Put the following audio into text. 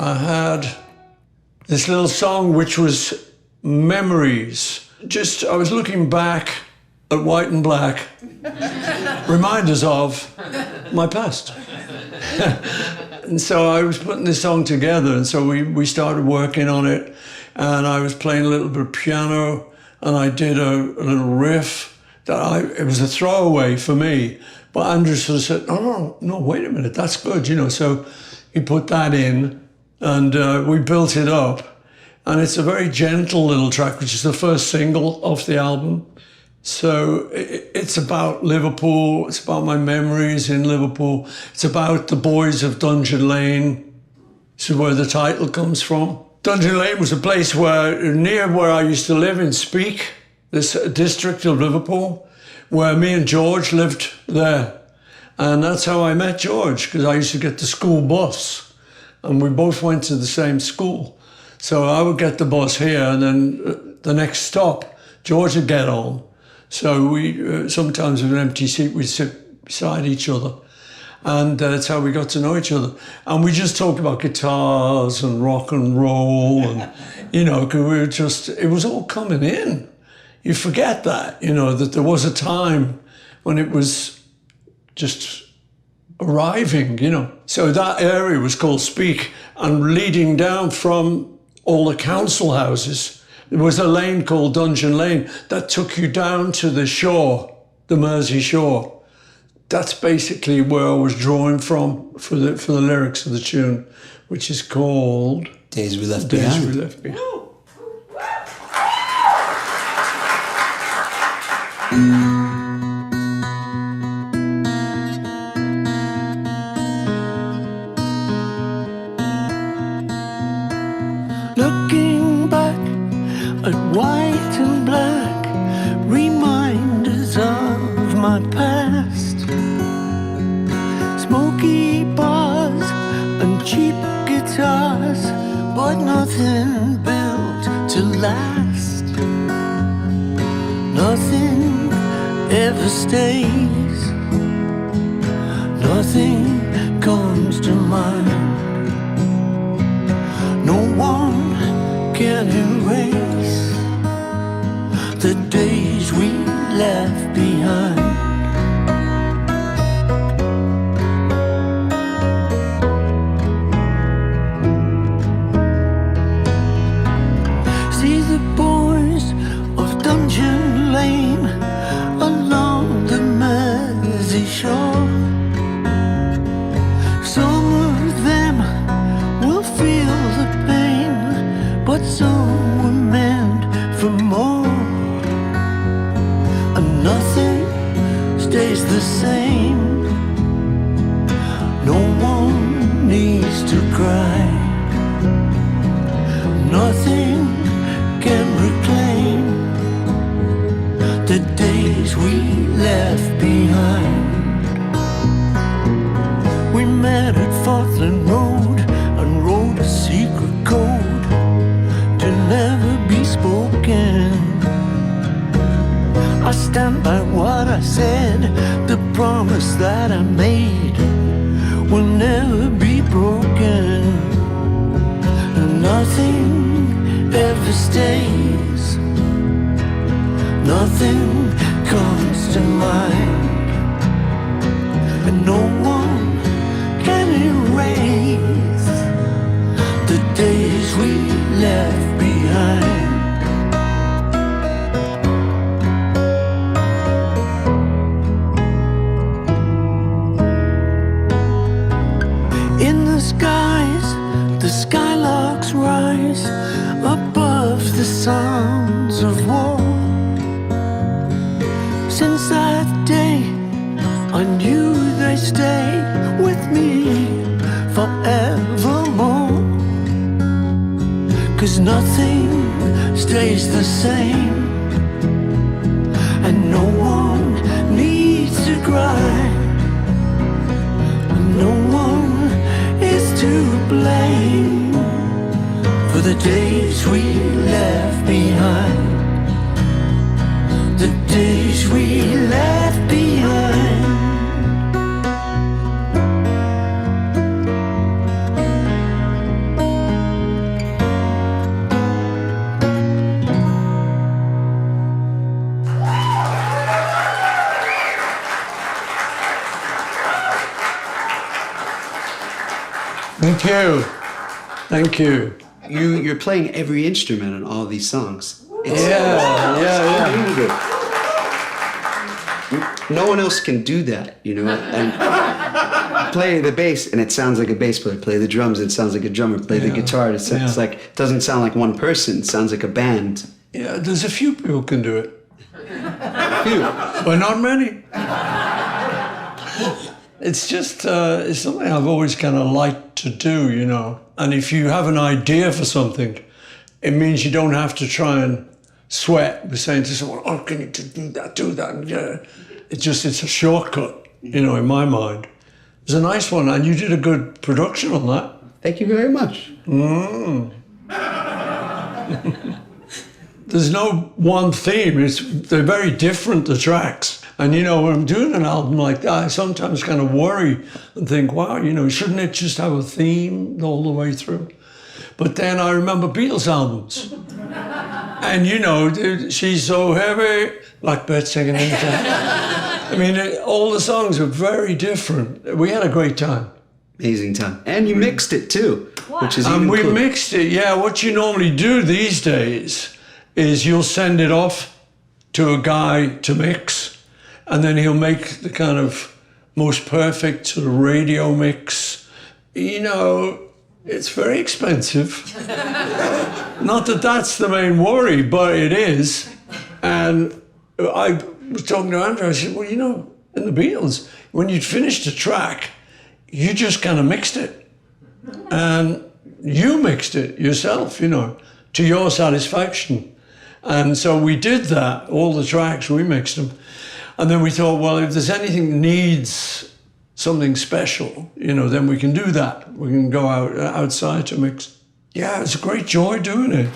I had this little song which was memories. I was looking back at white and black, reminders of my past. And so I was putting this song together, and so we started working on it, and I was playing a little bit of piano, and I did a little riff it was a throwaway for me, but Andrew sort of said, no, wait a minute, that's good, so he put that in, and we built it up, and it's a very gentle little track, which is the first single off the album. So it's about Liverpool, it's about my memories in Liverpool, it's about the boys of Dungeon Lane. This is where the title comes from. Dungeon Lane was a place near where I used to live in Speke, this district of Liverpool, where me and George lived there. And that's how I met George, because I used to get the school bus, and we both went to the same school. So I would get the bus here, and then the next stop, George would get on. So we sometimes with an empty seat, we'd sit beside each other. And that's how we got to know each other. And we just talked about guitars and rock and roll, and, because it was all coming in. You forget that, that there was a time when it was just arriving, So that area was called Speke, and leading down from all the council houses, there was a lane called Dungeon Lane that took you down to the shore, the Mersey shore. That's basically where I was drawing from for the lyrics of the tune, which is called Days We Left Behind. Days We Left Behind. Looking back at white and black, reminders of my past. Smoky bars and cheap guitars, but nothing built to last. Nothing ever stays, nothing comes to mind. No one can erase the days we left behind. See the boys of Dungeon Lane along the Mersey shore. Some of them will feel the pain, but some were meant for more. And nothing stays the same. No one needs to cry. Nothing can reclaim the days we left behind. We met at Fortland Road and wrote a secret code to never be spoken. I stand by what I said, the promise that I made will never be broken. Nothing ever stays, nothing comes to mind, and no one can erase the days we left behind. In the skies, the skylarks rise above the sounds of war. Since that day, I knew they'd stay with me forevermore. 'Cause nothing stays the same, and no one needs to cry, and no one is to blame for the days we left behind. The days we left behind. Thank you. Thank you. You're playing every instrument on all these songs. Yeah. Unbelievable. No one else can do that, you know. And play the bass and it sounds like a bass player. Play the drums, it sounds like a drummer. Play the guitar, it's like it doesn't sound like one person. It sounds like a band. Yeah, there's a few people who can do it. Phew. But not many. It's just, it's something I've always kind of liked to do, you know. And if you have an idea for something, it means you don't have to try and sweat with saying to someone, oh, can you do that, do that? And, it's a shortcut, you know, in my mind. It was a nice one, and you did a good production on that. Thank you very much. There's no one theme. They're very different, the tracks. And, you know, when I'm doing an album like that, I sometimes kind of worry and think, wow, you know, shouldn't it just have a theme all the way through? But then I remember Beatles albums. And, you know, She's So Heavy, Blackbird Singing in the Dark. I mean, all the songs were very different. We had a great time. Amazing time. And you mixed it too, which is even And we cool. mixed it, yeah. What you normally do these days is you'll send it off to a guy to mix, and then he'll make the kind of most perfect sort of radio mix. You know, it's very expensive. Not that that's the main worry, but it is. And I was talking to Andrew, I said, well, you know, in the Beatles, when you'd finished a track, you just kind of mixed it. And you mixed it yourself, you know, to your satisfaction. And so we did that, all the tracks, we mixed them. And then we thought, well, if there's anything that needs something special, you know, then we can do that. We can go outside to mix. Yeah, it's a great joy doing it.